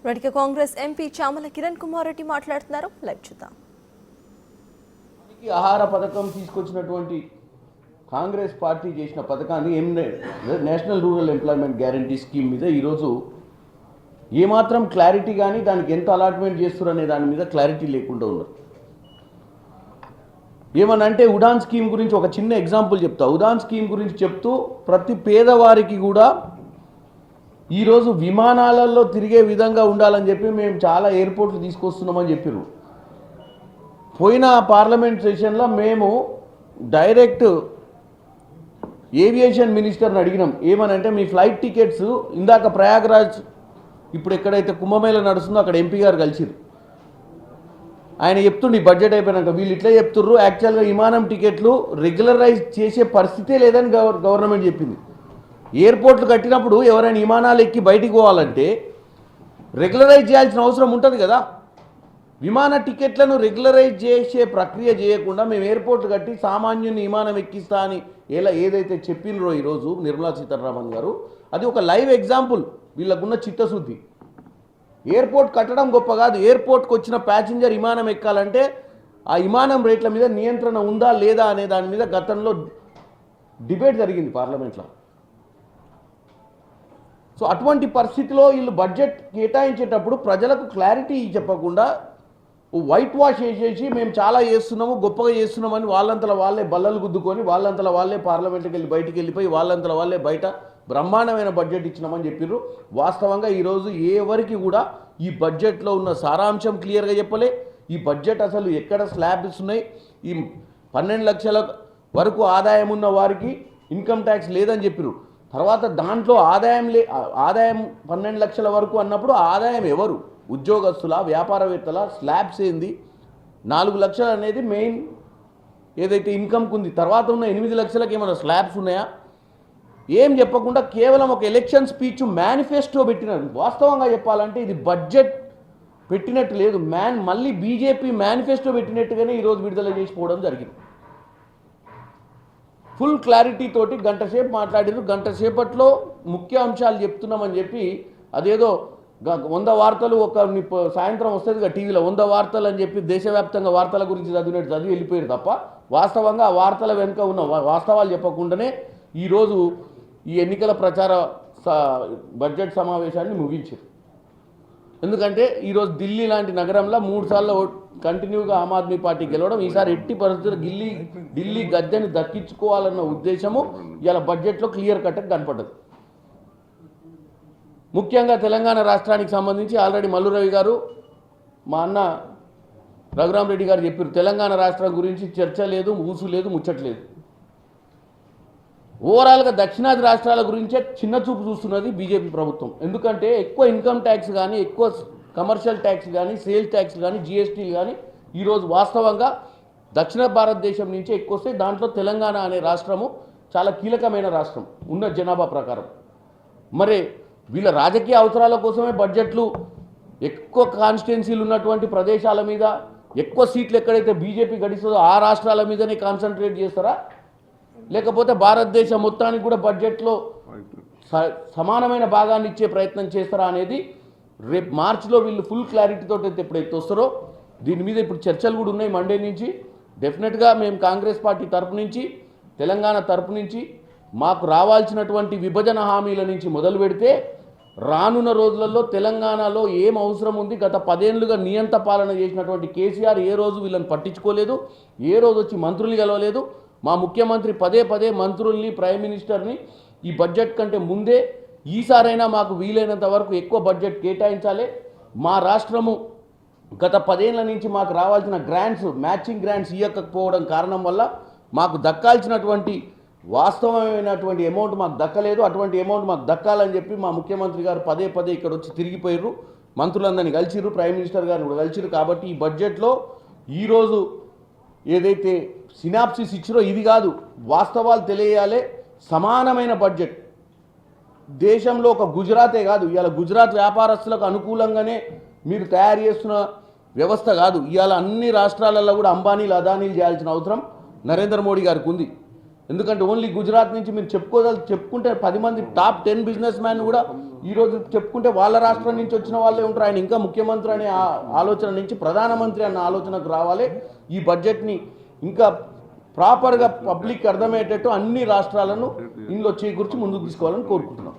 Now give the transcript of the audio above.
Reddy Congress MP Chamala Kiran Kumar Reddy మాట్లాడుతున్నారు. Live చూద్దాం. ఆహార పథకం తీసుకొచ్చినటువంటి కాంగ్రెస్ పార్టీ చేసిన పథకాన్ని national rural employment guarantee scheme మీద ఈరోజు ఏమాత్రం క్లారిటీ కానీ దానికి ఎంత అలాట్మెంట్ చేస్తారు అనే దాని మీద క్లారిటీ లేకుండా ఉన్నారు. ఏమనంటే ఉడాన్ స్కీమ్ గురించి ఒక చిన్న ఎగ్జాంపుల్ చెప్తా. ఉడాన్ స్కీమ్ గురించి చెప్తూ ప్రతి పేదవారికి కూడా ఈరోజు విమానాలలో తిరిగే విధంగా ఉండాలని చెప్పి మేము చాలా ఎయిర్పోర్ట్లు తీసుకొస్తున్నామని చెప్పారు. పోయిన పార్లమెంట్ సెషన్లో మేము డైరెక్ట్ ఏవియేషన్ మినిస్టర్ని అడిగినాం. ఏమనంటే మీ ఫ్లైట్ టికెట్స్ ఇందాక ప్రయాగరాజ్ ఇప్పుడు ఎక్కడైతే కుంభమేళ నడుస్తుందో అక్కడ ఎంపీ గారు కలిసిరు. ఆయన చెప్తుండే బడ్జెట్ అయిపోయినాక వీళ్ళు ఇట్లా చెప్తుర్రు, యాక్చువల్గా విమానం టికెట్లు రెగ్యులరైజ్ చేసే పరిస్థితే లేదని గవర్నమెంట్ చెప్పింది. ఎయిర్పోర్ట్లు కట్టినప్పుడు ఎవరైనా విమానాలు ఎక్కి బయటికి పోవాలంటే రెగ్యులరైజ్ చేయాల్సిన అవసరం ఉంటుంది కదా. విమాన టికెట్లను రెగ్యులరైజ్ చేసే ప్రక్రియ చేయకుండా మేము ఎయిర్పోర్ట్లు కట్టి సామాన్యుని విమానం ఎక్కిస్తా అని ఏదైతే చెప్పినరో ఈరోజు నిర్మలా సీతారామన్ గారు, అది ఒక లైవ్ ఎగ్జాంపుల్ వీళ్ళకున్న చిత్తశుద్ధి. ఎయిర్పోర్ట్ కట్టడం గొప్ప కాదు, ఎయిర్పోర్ట్కి వచ్చిన ప్యాసింజర్ విమానం ఎక్కాలంటే ఆ విమానం రేట్ల మీద నియంత్రణ ఉందా లేదా అనే దాని మీద గతంలో డిబేట్ జరిగింది పార్లమెంట్లో. సో అటువంటి పరిస్థితిలో వీళ్ళు బడ్జెట్ కేటాయించేటప్పుడు ప్రజలకు క్లారిటీ చెప్పకుండా వైట్ వాష్ చేసేసి మేము చాలా చేస్తున్నాము, గొప్పగా చేస్తున్నామని వాళ్ళంతలో వాళ్ళే బల్లలు గుద్దుకొని వాళ్ళంతలో వాళ్ళే పార్లమెంట్కి వెళ్ళి బయటికి వెళ్ళిపోయి వాళ్ళంతలో వాళ్ళే బయట బ్రహ్మాండమైన బడ్జెట్ ఇచ్చినామని చెప్పారు. వాస్తవంగా ఈరోజు ఎవరికి కూడా ఈ బడ్జెట్లో ఉన్న సారాంశం క్లియర్గా చెప్పలే. ఈ బడ్జెట్ అసలు ఎక్కడ స్లాబ్స్ ఉన్నాయి, ఈ 12 లక్షల వరకు ఆదాయం ఉన్న వారికి ఇన్కమ్ ట్యాక్స్ లేదని చెప్పారు. తర్వాత దాంట్లో ఆదాయం 12 లక్షల వరకు అన్నప్పుడు ఆదాయం ఎవరు, ఉద్యోగస్తుల, వ్యాపారవేత్తల, స్లాబ్స్ ఏంది, 4 లక్షలు అనేది మెయిన్ ఏదైతే ఇన్కమ్కి ఉంది. తర్వాత ఉన్న 8 లక్షలకి ఏమైనా స్లాబ్స్ ఉన్నాయా ఏం చెప్పకుండా కేవలం ఒక ఎలక్షన్ స్పీచ్ మేనిఫెస్టో పెట్టినారు. వాస్తవంగా చెప్పాలంటే ఇది బడ్జెట్ పెట్టినట్టు లేదు, మళ్ళీ బీజేపీ మేనిఫెస్టో పెట్టినట్టుగానే ఈరోజు విడుదల చేసిపోవడం జరిగింది. ఫుల్ క్లారిటీ తోటి గంట సేపు మాట్లాడారు. గంట సేపట్లో ముఖ్య అంశాలు చెప్తున్నామని చెప్పి అదేదో 100 వార్తలు సాయంత్రం వస్తుంది టీవీలో 100 వార్తలు అని చెప్పి దేశవ్యాప్తంగా వార్తల గురించి చదివి వెళ్ళిపోయారు తప్ప వాస్తవంగా ఆ వార్తల వెనుక ఉన్న వాస్తవాలు చెప్పకుండానే ఈరోజు ఈ ఎన్నికల ప్రచార బడ్జెట్ సమావేశాన్ని ముగించారు. ఎందుకంటే ఈరోజు ఢిల్లీ లాంటి నగరంలో 3 సార్లు కంటిన్యూగా ఆమ్ ఆద్మీ పార్టీ గెలవడం, ఈసారి ఎట్టి పరిస్థితుల్లో ఢిల్లీ గద్దెని దక్కించుకోవాలన్న ఉద్దేశము ఇలా బడ్జెట్లో క్లియర్ కట్గా కనపడ్డది. ముఖ్యంగా తెలంగాణ రాష్ట్రానికి సంబంధించి ఆల్రెడీ మల్లు రవి గారు, మా అన్న రఘురామ్ రెడ్డి గారు చెప్పారు, తెలంగాణ రాష్ట్రం గురించి చర్చ లేదు, ఊసు లేదు, ముచ్చట్లేదు. ఓవరాల్గా దక్షిణాది రాష్ట్రాల గురించే చిన్న చూపు చూస్తున్నది బీజేపీ ప్రభుత్వం. ఎందుకంటే ఎక్కువ ఇన్కమ్ ట్యాక్స్ కానీ, ఎక్కువ కమర్షియల్ ట్యాక్స్ కానీ, సేల్స్ ట్యాక్స్ కానీ, జిఎస్టీలు కానీ ఈరోజు వాస్తవంగా దక్షిణ భారతదేశం నుంచే ఎక్కువ వస్తాయి. దాంట్లో తెలంగాణ అనే రాష్ట్రము చాలా కీలకమైన రాష్ట్రం ఉన్న జనాభా ప్రకారం. మరి వీళ్ళ రాజకీయ అవసరాల కోసమే బడ్జెట్లు ఎక్కువ కాన్స్టిట్యున్సీలు ఉన్నటువంటి ప్రదేశాల మీద, ఎక్కువ సీట్లు ఎక్కడైతే బీజేపీ గడిస్తుందో ఆ రాష్ట్రాల మీదనే కాన్సన్ట్రేట్ చేస్తారా, లేకపోతే భారతదేశం మొత్తానికి కూడా బడ్జెట్లో సమానమైన భాగాన్ని ఇచ్చే ప్రయత్నం చేస్తారా అనేది రేపు మార్చిలో వీళ్ళు ఫుల్ క్లారిటీతో ఎప్పుడైతే వస్తారో దీని మీద ఇప్పుడు చర్చలు కూడా ఉన్నాయి. మండే నుంచి డెఫినెట్గా మేము కాంగ్రెస్ పార్టీ తరపు నుంచి, తెలంగాణ తరపు నుంచి మాకు రావాల్సినటువంటి విభజన హామీల నుంచి మొదలు పెడితే రానున్న రోజులలో తెలంగాణలో ఏం అవసరం ఉంది, గత 10 ఏళ్లుగా నియంత పాలన చేసినటువంటి కేసీఆర్ ఏ రోజు వీళ్ళని పట్టించుకోలేదు, ఏ రోజు వచ్చి మంత్రులు కలవలేదు. మా ముఖ్యమంత్రి పదే మంత్రుల్ని, ప్రైమ్ మినిస్టర్ని ఈ బడ్జెట్ కంటే ముందే ఈసారైనా మాకు వీలైనంత వరకు ఎక్కువ బడ్జెట్ కేటాయించాలి. మా రాష్ట్రము గత 10 ఏళ్ల నుంచి మాకు రావాల్సిన గ్రాంట్స్, మ్యాచింగ్ గ్రాంట్స్ ఇవ్వకపోవడం కారణం వల్ల మాకు దక్కాల్సినటువంటి వాస్తవమైనటువంటి అమౌంట్ మాకు దక్కలేదు. అటువంటి అమౌంట్ మాకు దక్కాలని చెప్పి మా ముఖ్యమంత్రి గారు పదే ఇక్కడ వచ్చి తిరిగిపోయారు, మంత్రులందరినీ కలిసిరు, ప్రైమ్ మినిస్టర్ గారిని కూడా కలిసిరు. కాబట్టి ఈ బడ్జెట్లో ఈరోజు ఏదైతే సినాప్సిస్ ఇచ్చిరో ఇది కాదు, వాస్తవాలు తెలియాలి. సమానమైన బడ్జెట్ దేశంలో ఒక గుజరాతే కాదు, ఇవాళ గుజరాత్ వ్యాపారస్తులకు అనుకూలంగానే మీరు తయారు చేస్తున్న వ్యవస్థ కాదు. ఇవాళ అన్ని రాష్ట్రాలలో కూడా అంబానీలు, అదానీలు చేయాల్సిన అవసరం నరేంద్ర మోడీ గారికి ఉంది. ఎందుకంటే ఓన్లీ గుజరాత్ నుంచి మీరు చెప్పుకుంటే 10 మంది టాప్ 10 బిజినెస్ మ్యాన్ కూడా ఈరోజు చెప్పుకుంటే వాళ్ళ రాష్ట్రం నుంచి వచ్చిన వాళ్ళే ఉంటారు. ఆయన ఇంకా ముఖ్యమంత్రి అనే ఆలోచన నుంచి ప్రధానమంత్రి అన్న ఆలోచనకు రావాలి. ఈ బడ్జెట్ని ఇంకా ప్రాపర్గా పబ్లిక్ అర్థమయ్యేటట్టు అన్ని రాష్ట్రాలను ఇందులో చేకూర్చి ముందుకు తీసుకోవాలని కోరుకుంటున్నాం.